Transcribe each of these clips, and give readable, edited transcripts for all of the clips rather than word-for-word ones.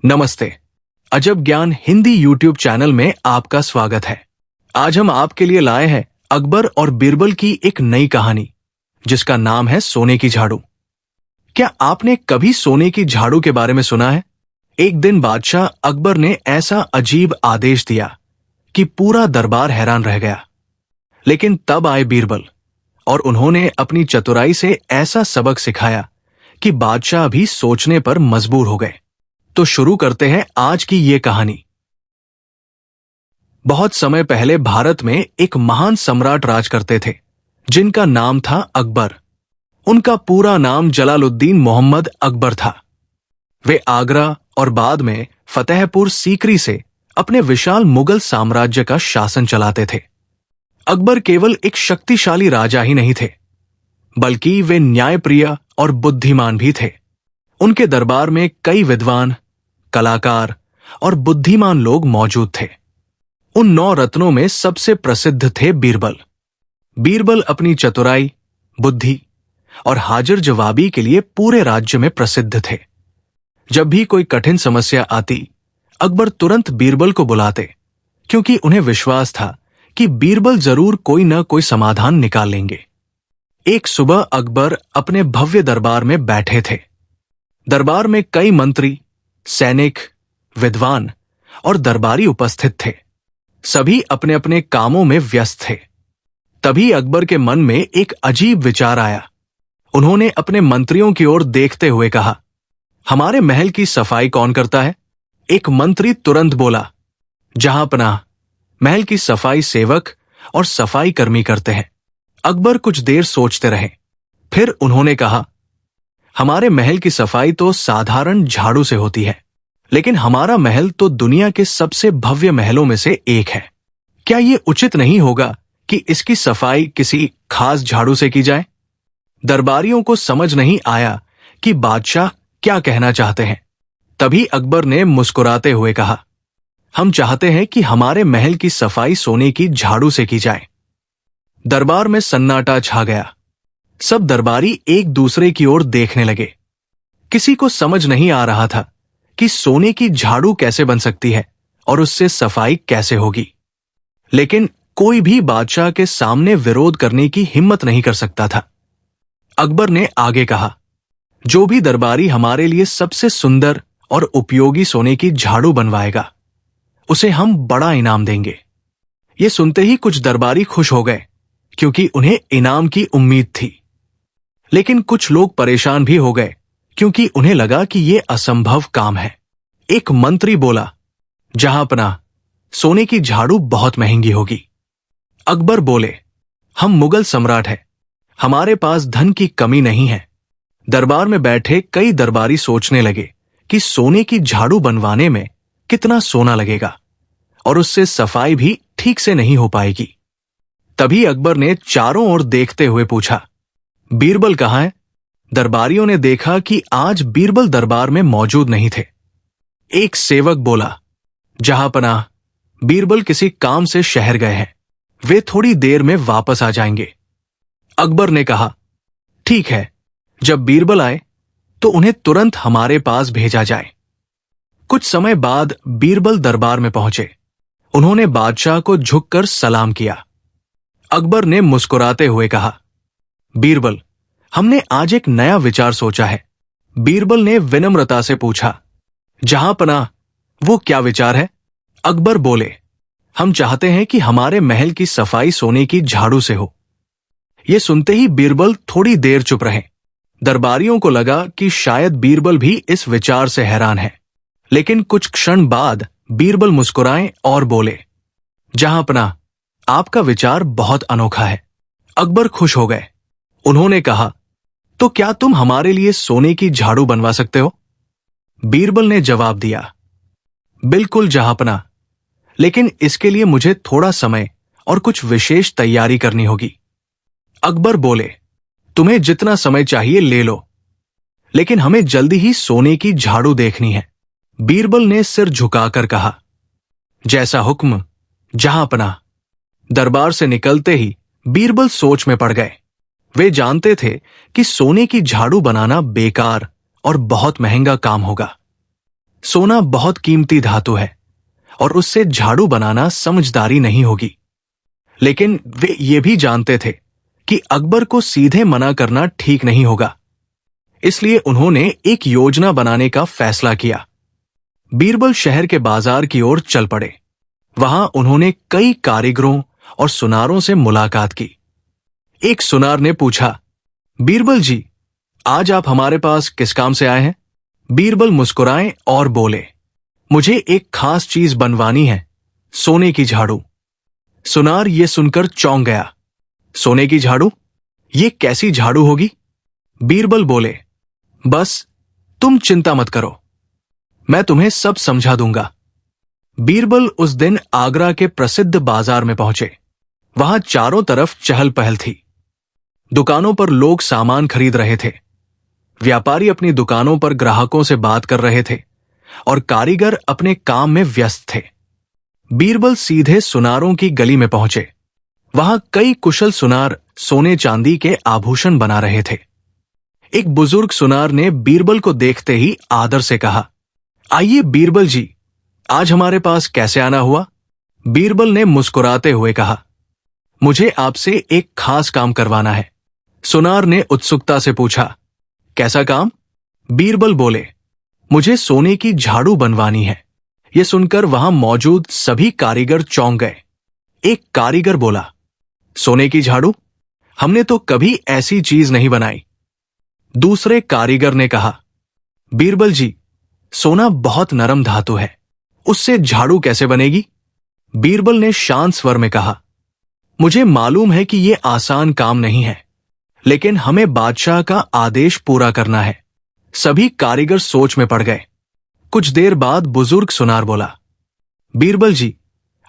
नमस्ते। अजब ज्ञान हिंदी यूट्यूब चैनल में आपका स्वागत है। आज हम आपके लिए लाए हैं अकबर और बीरबल की एक नई कहानी, जिसका नाम है सोने की झाड़ू। क्या आपने कभी सोने की झाड़ू के बारे में सुना है? एक दिन बादशाह अकबर ने ऐसा अजीब आदेश दिया कि पूरा दरबार हैरान रह गया। लेकिन तब आए बीरबल और उन्होंने अपनी चतुराई से ऐसा सबक सिखाया कि बादशाह भी सोचने पर मजबूर हो गए। तो शुरू करते हैं आज की ये कहानी। बहुत समय पहले भारत में एक महान सम्राट राज करते थे, जिनका नाम था अकबर। उनका पूरा नाम जलालुद्दीन मोहम्मद अकबर था। वे आगरा और बाद में फतेहपुर सीकरी से अपने विशाल मुगल साम्राज्य का शासन चलाते थे। अकबर केवल एक शक्तिशाली राजा ही नहीं थे, बल्कि वे न्यायप्रिय और बुद्धिमान भी थे। उनके दरबार में कई विद्वान, कलाकार और बुद्धिमान लोग मौजूद थे। उन 9 रत्नों में सबसे प्रसिद्ध थे बीरबल। बीरबल अपनी चतुराई, बुद्धि और हाजिर जवाबी के लिए पूरे राज्य में प्रसिद्ध थे। जब भी कोई कठिन समस्या आती, अकबर तुरंत बीरबल को बुलाते, क्योंकि उन्हें विश्वास था कि बीरबल जरूर कोई न कोई समाधान निकाल लेंगे। एक सुबह अकबर अपने भव्य दरबार में बैठे थे। दरबार में कई मंत्री, सैनिक, विद्वान और दरबारी उपस्थित थे। सभी अपने अपने कामों में व्यस्त थे। तभी अकबर के मन में एक अजीब विचार आया। उन्होंने अपने मंत्रियों की ओर देखते हुए कहा, हमारे महल की सफाई कौन करता है? एक मंत्री तुरंत बोला, जहांपनाह, महल की सफाई सेवक और सफाई कर्मी करते हैं। अकबर कुछ देर सोचते रहे। फिर उन्होंने कहा, हमारे महल की सफाई तो साधारण झाड़ू से होती है, लेकिन हमारा महल तो दुनिया के सबसे भव्य महलों में से एक है। क्या ये उचित नहीं होगा कि इसकी सफाई किसी खास झाड़ू से की जाए? दरबारियों को समझ नहीं आया कि बादशाह क्या कहना चाहते हैं। तभी अकबर ने मुस्कुराते हुए कहा, हम चाहते हैं कि हमारे महल की सफाई सोने की झाड़ू से की जाए। दरबार में सन्नाटा छा गया। सब दरबारी एक दूसरे की ओर देखने लगे। किसी को समझ नहीं आ रहा था कि सोने की झाड़ू कैसे बन सकती है और उससे सफाई कैसे होगी। लेकिन कोई भी बादशाह के सामने विरोध करने की हिम्मत नहीं कर सकता था। अकबर ने आगे कहा, जो भी दरबारी हमारे लिए सबसे सुंदर और उपयोगी सोने की झाड़ू बनवाएगा, उसे हम बड़ा इनाम देंगे। ये सुनते ही कुछ दरबारी खुश हो गए, क्योंकि उन्हें इनाम की उम्मीद थी। लेकिन कुछ लोग परेशान भी हो गए, क्योंकि उन्हें लगा कि यह असंभव काम है। एक मंत्री बोला, जहांपनाह, सोने की झाड़ू बहुत महंगी होगी। अकबर बोले, हम मुगल सम्राट हैं, हमारे पास धन की कमी नहीं है। दरबार में बैठे कई दरबारी सोचने लगे कि सोने की झाड़ू बनवाने में कितना सोना लगेगा और उससे सफाई भी ठीक से नहीं हो पाएगी। तभी अकबर ने चारों ओर देखते हुए पूछा, बीरबल कहाँ है? दरबारियों ने देखा कि आज बीरबल दरबार में मौजूद नहीं थे। एक सेवक बोला, जहांपनाह, बीरबल किसी काम से शहर गए हैं, वे थोड़ी देर में वापस आ जाएंगे। अकबर ने कहा, ठीक है, जब बीरबल आए तो उन्हें तुरंत हमारे पास भेजा जाए। कुछ समय बाद बीरबल दरबार में पहुंचे। उन्होंने बादशाह को झुककर सलाम किया। अकबर ने मुस्कुराते हुए कहा, बीरबल, हमने आज एक नया विचार सोचा है। बीरबल ने विनम्रता से पूछा, जहांपनाह, वो क्या विचार है? अकबर बोले, हम चाहते हैं कि हमारे महल की सफाई सोने की झाड़ू से हो। ये सुनते ही बीरबल थोड़ी देर चुप रहे। दरबारियों को लगा कि शायद बीरबल भी इस विचार से हैरान है। लेकिन कुछ क्षण बाद बीरबल मुस्कुराए और बोले, जहांपनाह, आपका विचार बहुत अनोखा है। अकबर खुश हो गए। उन्होंने कहा, तो क्या तुम हमारे लिए सोने की झाड़ू बनवा सकते हो? बीरबल ने जवाब दिया, बिल्कुल जहांपनाह, लेकिन इसके लिए मुझे थोड़ा समय और कुछ विशेष तैयारी करनी होगी। अकबर बोले, तुम्हें जितना समय चाहिए ले लो, लेकिन हमें जल्दी ही सोने की झाड़ू देखनी है। बीरबल ने सिर झुकाकर कहा, जैसा हुक्म जहांपनाह। दरबार से निकलते ही बीरबल सोच में पड़ गए। वे जानते थे कि सोने की झाड़ू बनाना बेकार और बहुत महंगा काम होगा। सोना बहुत कीमती धातु है और उससे झाड़ू बनाना समझदारी नहीं होगी। लेकिन वे ये भी जानते थे कि अकबर को सीधे मना करना ठीक नहीं होगा। इसलिए उन्होंने एक योजना बनाने का फैसला किया। बीरबल शहर के बाजार की ओर चल पड़े। वहां उन्होंने कई कारीगरों और सुनारों से मुलाकात की। एक सुनार ने पूछा, बीरबल जी, आज आप हमारे पास किस काम से आए हैं? बीरबल मुस्कुराए और बोले, मुझे एक खास चीज बनवानी है, सोने की झाड़ू। सुनार ये सुनकर चौंक गया। सोने की झाड़ू? ये कैसी झाड़ू होगी? बीरबल बोले, बस तुम चिंता मत करो, मैं तुम्हें सब समझा दूंगा। बीरबल उस दिन आगरा के प्रसिद्ध बाजार में पहुंचे। वहां चारों तरफ चहल पहल थी। दुकानों पर लोग सामान खरीद रहे थे। व्यापारी अपनी दुकानों पर ग्राहकों से बात कर रहे थे और कारीगर अपने काम में व्यस्त थे। बीरबल सीधे सुनारों की गली में पहुंचे। वहां कई कुशल सुनार सोने चांदी के आभूषण बना रहे थे। एक बुजुर्ग सुनार ने बीरबल को देखते ही आदर से कहा, आइए बीरबल जी, आज हमारे पास कैसे आना हुआ? बीरबल ने मुस्कुराते हुए कहा, मुझे आपसे एक खास काम करवाना है। सुनार ने उत्सुकता से पूछा, कैसा काम? बीरबल बोले, मुझे सोने की झाड़ू बनवानी है। यह सुनकर वहां मौजूद सभी कारीगर चौंक गए। एक कारीगर बोला, सोने की झाड़ू? हमने तो कभी ऐसी चीज नहीं बनाई। दूसरे कारीगर ने कहा, बीरबल जी, सोना बहुत नरम धातु है, उससे झाड़ू कैसे बनेगी? बीरबल ने शांत स्वर में कहा, मुझे मालूम है कि यह आसान काम नहीं है, लेकिन हमें बादशाह का आदेश पूरा करना है। सभी कारीगर सोच में पड़ गए। कुछ देर बाद बुजुर्ग सुनार बोला, बीरबल जी,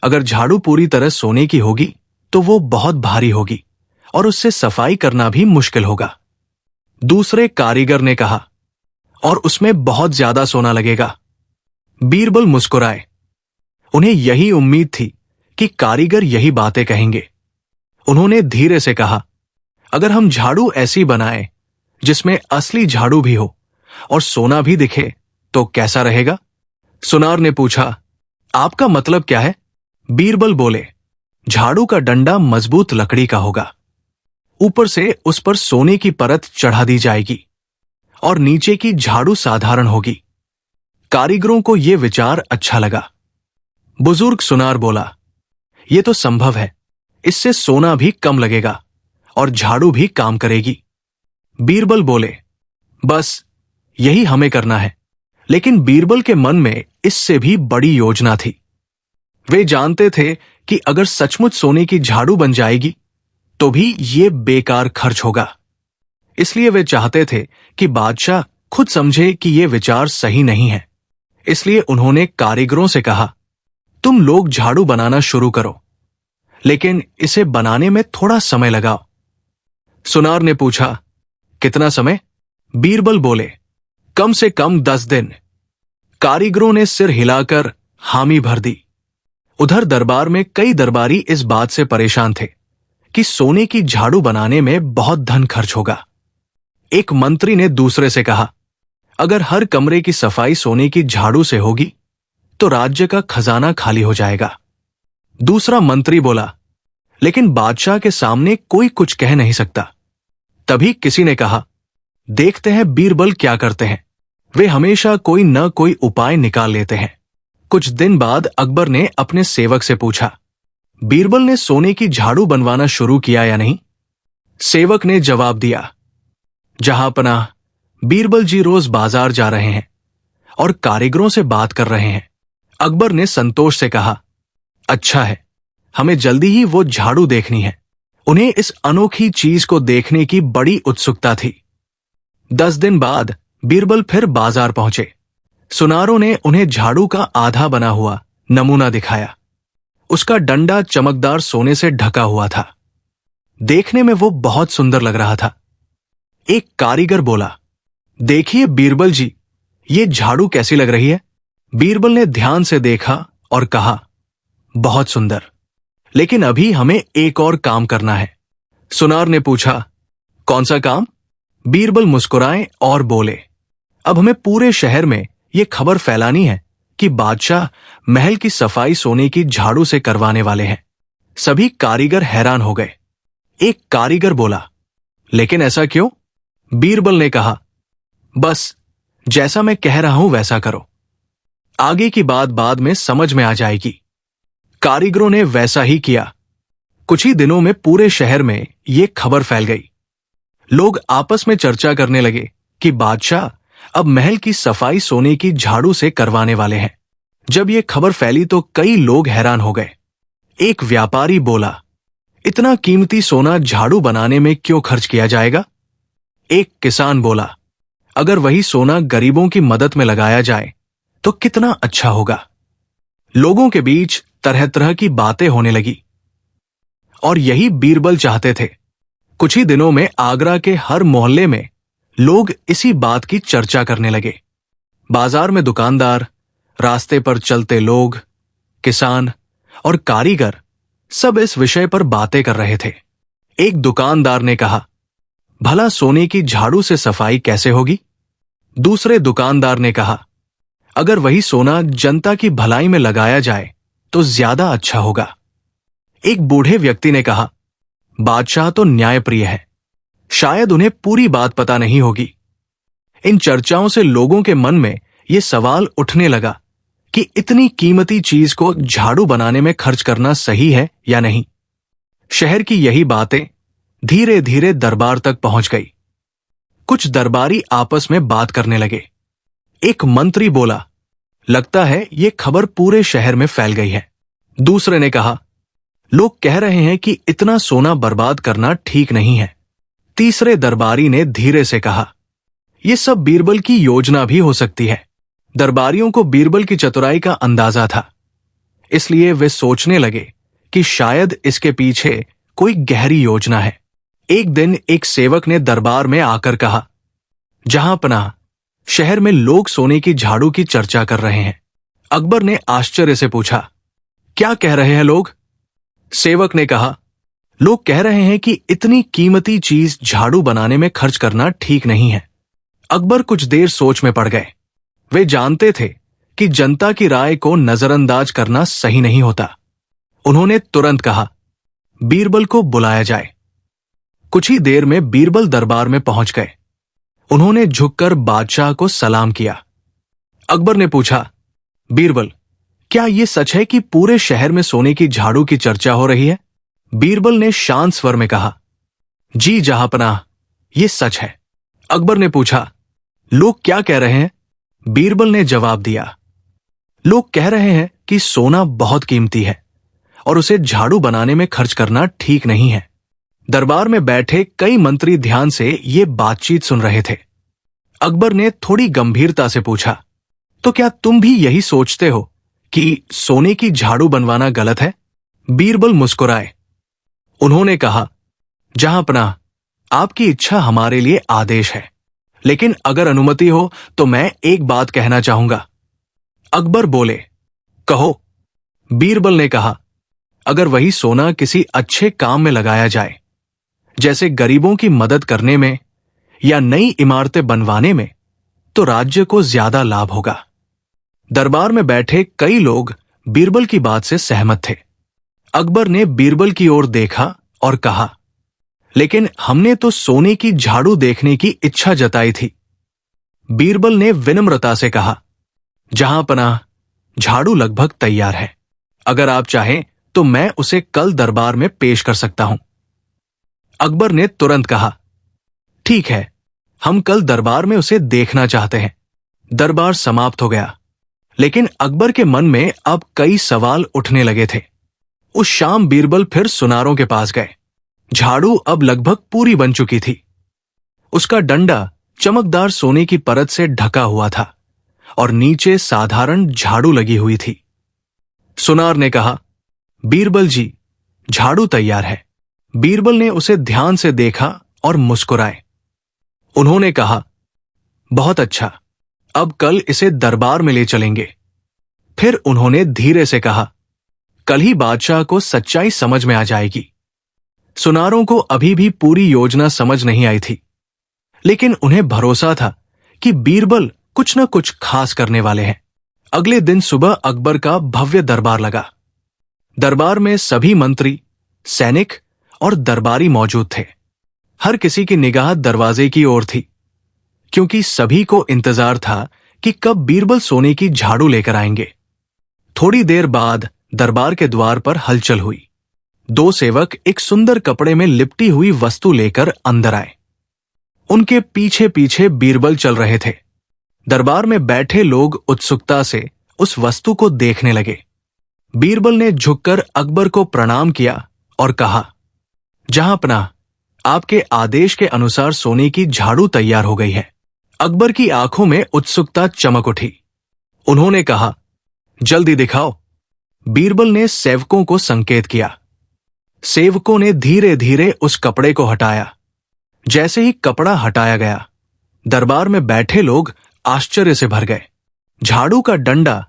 अगर झाड़ू पूरी तरह सोने की होगी तो वो बहुत भारी होगी और उससे सफाई करना भी मुश्किल होगा। दूसरे कारीगर ने कहा, और उसमें बहुत ज्यादा सोना लगेगा। बीरबल मुस्कुराए। उन्हें यही उम्मीद थी कि कारीगर यही बातें कहेंगे। उन्होंने धीरे से कहा, अगर हम झाड़ू ऐसी बनाएं जिसमें असली झाड़ू भी हो और सोना भी दिखे तो कैसा रहेगा? सुनार ने पूछा, आपका मतलब क्या है? बीरबल बोले, झाड़ू का डंडा मजबूत लकड़ी का होगा, ऊपर से उस पर सोने की परत चढ़ा दी जाएगी और नीचे की झाड़ू साधारण होगी। कारीगरों को यह विचार अच्छा लगा। बुजुर्ग सुनार बोला, यह तो संभव है, इससे सोना भी कम लगेगा और झाड़ू भी काम करेगी। बीरबल बोले, बस यही हमें करना है। लेकिन बीरबल के मन में इससे भी बड़ी योजना थी। वे जानते थे कि अगर सचमुच सोने की झाड़ू बन जाएगी तो भी ये बेकार खर्च होगा। इसलिए वे चाहते थे कि बादशाह खुद समझे कि यह विचार सही नहीं है। इसलिए उन्होंने कारीगरों से कहा, तुम लोग झाड़ू बनाना शुरू करो, लेकिन इसे बनाने में थोड़ा समय लगाओ। सुनार ने पूछा, कितना समय? बीरबल बोले, कम से कम 10 दिन। कारीगरों ने सिर हिलाकर हामी भर दी। उधर दरबार में कई दरबारी इस बात से परेशान थे कि सोने की झाड़ू बनाने में बहुत धन खर्च होगा। एक मंत्री ने दूसरे से कहा, अगर हर कमरे की सफाई सोने की झाड़ू से होगी तो राज्य का खजाना खाली हो जाएगा। दूसरा मंत्री बोला, लेकिन बादशाह के सामने कोई कुछ कह नहीं सकता। तभी किसी ने कहा, देखते हैं बीरबल क्या करते हैं, वे हमेशा कोई न कोई उपाय निकाल लेते हैं। कुछ दिन बाद अकबर ने अपने सेवक से पूछा, बीरबल ने सोने की झाड़ू बनवाना शुरू किया या नहीं? सेवक ने जवाब दिया, जहां पनाह, बीरबल जी रोज बाजार जा रहे हैं और कारीगरों से बात कर रहे हैं। अकबर ने संतोष से कहा, अच्छा है, हमें जल्दी ही वो झाड़ू देखनी है। उन्हें इस अनोखी चीज को देखने की बड़ी उत्सुकता थी। 10 दिन बाद बीरबल फिर बाजार पहुंचे। सुनारों ने उन्हें झाड़ू का आधा बना हुआ नमूना दिखाया। उसका डंडा चमकदार सोने से ढका हुआ था। देखने में वो बहुत सुंदर लग रहा था। एक कारीगर बोला, देखिए बीरबल जी, ये झाड़ू कैसी लग रही है? बीरबल ने ध्यान से देखा और कहा, बहुत सुंदर, लेकिन अभी हमें एक और काम करना है। सुनार ने पूछा, कौन सा काम? बीरबल मुस्कुराए और बोले, अब हमें पूरे शहर में ये खबर फैलानी है कि बादशाह महल की सफाई सोने की झाड़ू से करवाने वाले हैं। सभी कारीगर हैरान हो गए। एक कारीगर बोला, लेकिन ऐसा क्यों? बीरबल ने कहा, बस जैसा मैं कह रहा हूं वैसा करो, आगे की बात बाद में समझ में आ जाएगी। कारीगरों ने वैसा ही किया। कुछ ही दिनों में पूरे शहर में ये खबर फैल गई। लोग आपस में चर्चा करने लगे कि बादशाह अब महल की सफाई सोने की झाड़ू से करवाने वाले हैं। जब ये खबर फैली तो कई लोग हैरान हो गए। एक व्यापारी बोला, इतना कीमती सोना झाड़ू बनाने में क्यों खर्च किया जाएगा? एक किसान बोला, अगर वही सोना गरीबों की मदद में लगाया जाए तो कितना अच्छा होगा। लोगों के बीच तरह तरह की बातें होने लगी और यही बीरबल चाहते थे। कुछ ही दिनों में आगरा के हर मोहल्ले में लोग इसी बात की चर्चा करने लगे। बाजार में दुकानदार, रास्ते पर चलते लोग, किसान और कारीगर सब इस विषय पर बातें कर रहे थे। एक दुकानदार ने कहा, भला सोने की झाड़ू से सफाई कैसे होगी? दूसरे दुकानदार ने कहा, अगर वही सोना जनता की भलाई में लगाया जाए तो ज्यादा अच्छा होगा। एक बूढ़े व्यक्ति ने कहा, बादशाह तो न्यायप्रिय है, शायद उन्हें पूरी बात पता नहीं होगी। इन चर्चाओं से लोगों के मन में यह सवाल उठने लगा कि इतनी कीमती चीज को झाड़ू बनाने में खर्च करना सही है या नहीं। शहर की यही बातें धीरे धीरे दरबार तक पहुंच गई। कुछ दरबारी आपस में बात करने लगे। एक मंत्री बोला, लगता है ये खबर पूरे शहर में फैल गई है। दूसरे ने कहा, लोग कह रहे हैं कि इतना सोना बर्बाद करना ठीक नहीं है। तीसरे दरबारी ने धीरे से कहा, यह सब बीरबल की योजना भी हो सकती है। दरबारियों को बीरबल की चतुराई का अंदाजा था, इसलिए वे सोचने लगे कि शायद इसके पीछे कोई गहरी योजना है। एक दिन एक सेवक ने दरबार में आकर कहा, जहां पनाह, शहर में लोग सोने की झाड़ू की चर्चा कर रहे हैं। अकबर ने आश्चर्य से पूछा, क्या कह रहे हैं लोग? सेवक ने कहा, लोग कह रहे हैं कि इतनी कीमती चीज झाड़ू बनाने में खर्च करना ठीक नहीं है। अकबर कुछ देर सोच में पड़ गए। वे जानते थे कि जनता की राय को नजरअंदाज करना सही नहीं होता। उन्होंने तुरंत कहा, बीरबल को बुलाया जाए। कुछ ही देर में बीरबल दरबार में पहुंच गए। उन्होंने झुककर बादशाह को सलाम किया। अकबर ने पूछा, बीरबल, क्या यह सच है कि पूरे शहर में सोने की झाड़ू की चर्चा हो रही है? बीरबल ने शांत स्वर में कहा, जी जहांपनाह, यह सच है। अकबर ने पूछा, लोग क्या कह रहे हैं? बीरबल ने जवाब दिया, लोग कह रहे हैं कि सोना बहुत कीमती है और उसे झाड़ू बनाने में खर्च करना ठीक नहीं है। दरबार में बैठे कई मंत्री ध्यान से ये बातचीत सुन रहे थे। अकबर ने थोड़ी गंभीरता से पूछा, तो क्या तुम भी यही सोचते हो कि सोने की झाड़ू बनवाना गलत है? बीरबल मुस्कुराए। उन्होंने कहा, जहांपनाह, आपकी इच्छा हमारे लिए आदेश है, लेकिन अगर अनुमति हो तो मैं एक बात कहना चाहूंगा। अकबर बोले, कहो। बीरबल ने कहा, अगर वही सोना किसी अच्छे काम में लगाया जाए, जैसे गरीबों की मदद करने में या नई इमारतें बनवाने में, तो राज्य को ज्यादा लाभ होगा। दरबार में बैठे कई लोग बीरबल की बात से सहमत थे। अकबर ने बीरबल की ओर देखा और कहा, लेकिन हमने तो सोने की झाड़ू देखने की इच्छा जताई थी। बीरबल ने विनम्रता से कहा, जहांपनाह, झाड़ू लगभग तैयार है। अगर आप चाहें तो मैं उसे कल दरबार में पेश कर सकता हूं। अकबर ने तुरंत कहा, ठीक है, हम कल दरबार में उसे देखना चाहते हैं। दरबार समाप्त हो गया, लेकिन अकबर के मन में अब कई सवाल उठने लगे थे। उस शाम बीरबल फिर सुनारों के पास गए। झाड़ू अब लगभग पूरी बन चुकी थी। उसका डंडा चमकदार सोने की परत से ढका हुआ था और नीचे साधारण झाड़ू लगी हुई थी। सुनार ने कहा, बीरबल जी, झाड़ू तैयार है। बीरबल ने उसे ध्यान से देखा और मुस्कुराए। उन्होंने कहा, बहुत अच्छा, अब कल इसे दरबार में ले चलेंगे। फिर उन्होंने धीरे से कहा, कल ही बादशाह को सच्चाई समझ में आ जाएगी। सुनारों को अभी भी पूरी योजना समझ नहीं आई थी, लेकिन उन्हें भरोसा था कि बीरबल कुछ न कुछ खास करने वाले हैं। अगले दिन सुबह अकबर का भव्य दरबार लगा। दरबार में सभी मंत्री, सैनिक और दरबारी मौजूद थे। हर किसी की निगाह दरवाजे की ओर थी, क्योंकि सभी को इंतजार था कि कब बीरबल सोने की झाड़ू लेकर आएंगे। थोड़ी देर बाद दरबार के द्वार पर हलचल हुई। 2 सेवक एक सुंदर कपड़े में लिपटी हुई वस्तु लेकर अंदर आए। उनके पीछे पीछे बीरबल चल रहे थे। दरबार में बैठे लोग उत्सुकता से उस वस्तु को देखने लगे। बीरबल ने झुककर अकबर को प्रणाम किया और कहा, जहांपनाह, आपके आदेश के अनुसार सोने की झाड़ू तैयार हो गई है। अकबर की आंखों में उत्सुकता चमक उठी। उन्होंने कहा, जल्दी दिखाओ। बीरबल ने सेवकों को संकेत किया। सेवकों ने धीरे धीरे उस कपड़े को हटाया। जैसे ही कपड़ा हटाया गया, दरबार में बैठे लोग आश्चर्य से भर गए। झाड़ू का डंडा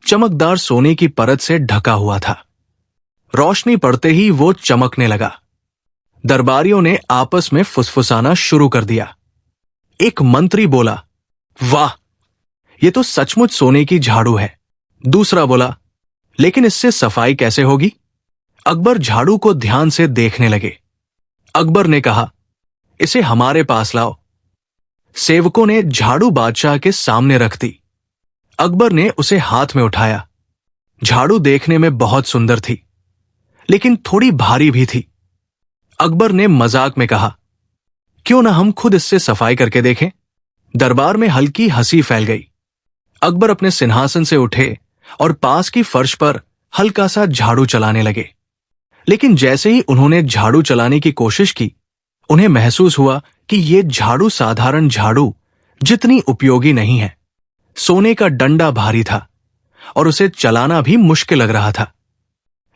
चमकदार सोने की परत से ढका हुआ था। रोशनी पड़ते ही वो चमकने लगा। दरबारियों ने आपस में फुसफुसाना शुरू कर दिया। एक मंत्री बोला, वाह, ये तो सचमुच सोने की झाड़ू है। दूसरा बोला, लेकिन इससे सफाई कैसे होगी? अकबर झाड़ू को ध्यान से देखने लगे। अकबर ने कहा, इसे हमारे पास लाओ। सेवकों ने झाड़ू बादशाह के सामने रख दी। अकबर ने उसे हाथ में उठाया। झाड़ू देखने में बहुत सुंदर थी, लेकिन थोड़ी भारी भी थी। अकबर ने मजाक में कहा, क्यों ना हम खुद इससे सफाई करके देखें? दरबार में हल्की हंसी फैल गई। अकबर अपने सिंहासन से उठे और पास की फर्श पर हल्का सा झाड़ू चलाने लगे। लेकिन जैसे ही उन्होंने झाड़ू चलाने की कोशिश की, उन्हें महसूस हुआ कि ये झाड़ू साधारण झाड़ू जितनी उपयोगी नहीं है। सोने का डंडा भारी था और उसे चलाना भी मुश्किल लग रहा था।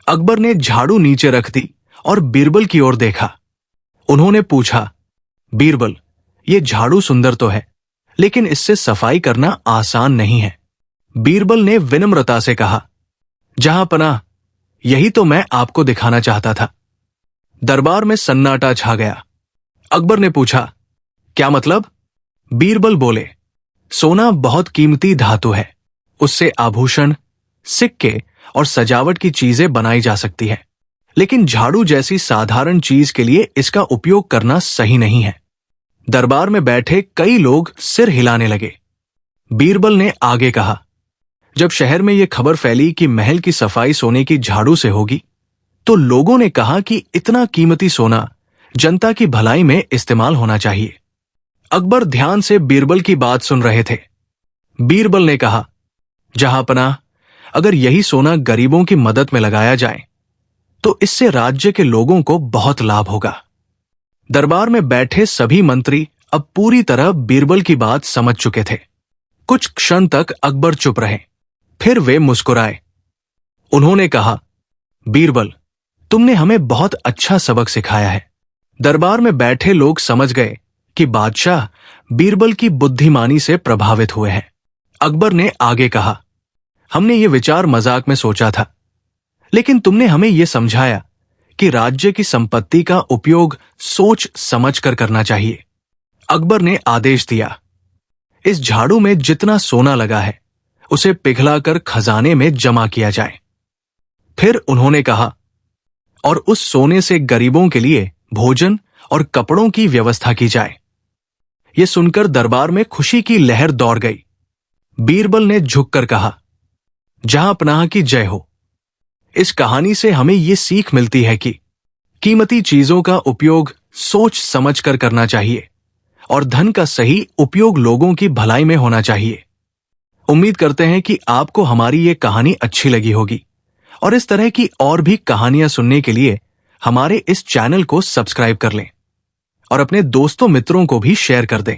अकबर ने झाड़ू नीचे रख दी और बीरबल की ओर देखा। उन्होंने पूछा, बीरबल, ये झाड़ू सुंदर तो है, लेकिन इससे सफाई करना आसान नहीं है। बीरबल ने विनम्रता से कहा, जहांपनाह, यही तो मैं आपको दिखाना चाहता था। दरबार में सन्नाटा छा गया। अकबर ने पूछा, क्या मतलब? बीरबल बोले, सोना बहुत कीमती धातु है। उससे आभूषण, सिक्के और सजावट की चीजें बनाई जा सकती है, लेकिन झाड़ू जैसी साधारण चीज के लिए इसका उपयोग करना सही नहीं है। दरबार में बैठे कई लोग सिर हिलाने लगे। बीरबल ने आगे कहा, जब शहर में यह खबर फैली कि महल की सफाई सोने की झाड़ू से होगी, तो लोगों ने कहा कि इतना कीमती सोना जनता की भलाई में इस्तेमाल होना चाहिए। अकबर ध्यान से बीरबल की बात सुन रहे थे। बीरबल ने कहा, जहांपनाह, अगर यही सोना गरीबों की मदद में लगाया जाए तो इससे राज्य के लोगों को बहुत लाभ होगा। दरबार में बैठे सभी मंत्री अब पूरी तरह बीरबल की बात समझ चुके थे। कुछ क्षण तक अकबर चुप रहे, फिर वे मुस्कुराए। उन्होंने कहा, बीरबल, तुमने हमें बहुत अच्छा सबक सिखाया है। दरबार में बैठे लोग समझ गए कि बादशाह बीरबल की बुद्धिमानी से प्रभावित हुए हैं। अकबर ने आगे कहा, हमने ये विचार मजाक में सोचा था, लेकिन तुमने हमें यह समझाया कि राज्य की संपत्ति का उपयोग सोच समझकर करना चाहिए। अकबर ने आदेश दिया, इस झाड़ू में जितना सोना लगा है उसे पिघलाकर खजाने में जमा किया जाए। फिर उन्होंने कहा, और उस सोने से गरीबों के लिए भोजन और कपड़ों की व्यवस्था की जाए। यह सुनकर दरबार में खुशी की लहर दौड़ गई। बीरबल ने झुककर कहा, जहांपनाह की जय हो। इस कहानी से हमें यह सीख मिलती है कि कीमती चीजों का उपयोग सोच समझकर करना चाहिए और धन का सही उपयोग लोगों की भलाई में होना चाहिए। उम्मीद करते हैं कि आपको हमारी ये कहानी अच्छी लगी होगी और इस तरह की और भी कहानियां सुनने के लिए हमारे इस चैनल को सब्सक्राइब कर लें और अपने दोस्तों मित्रों को भी शेयर कर दें।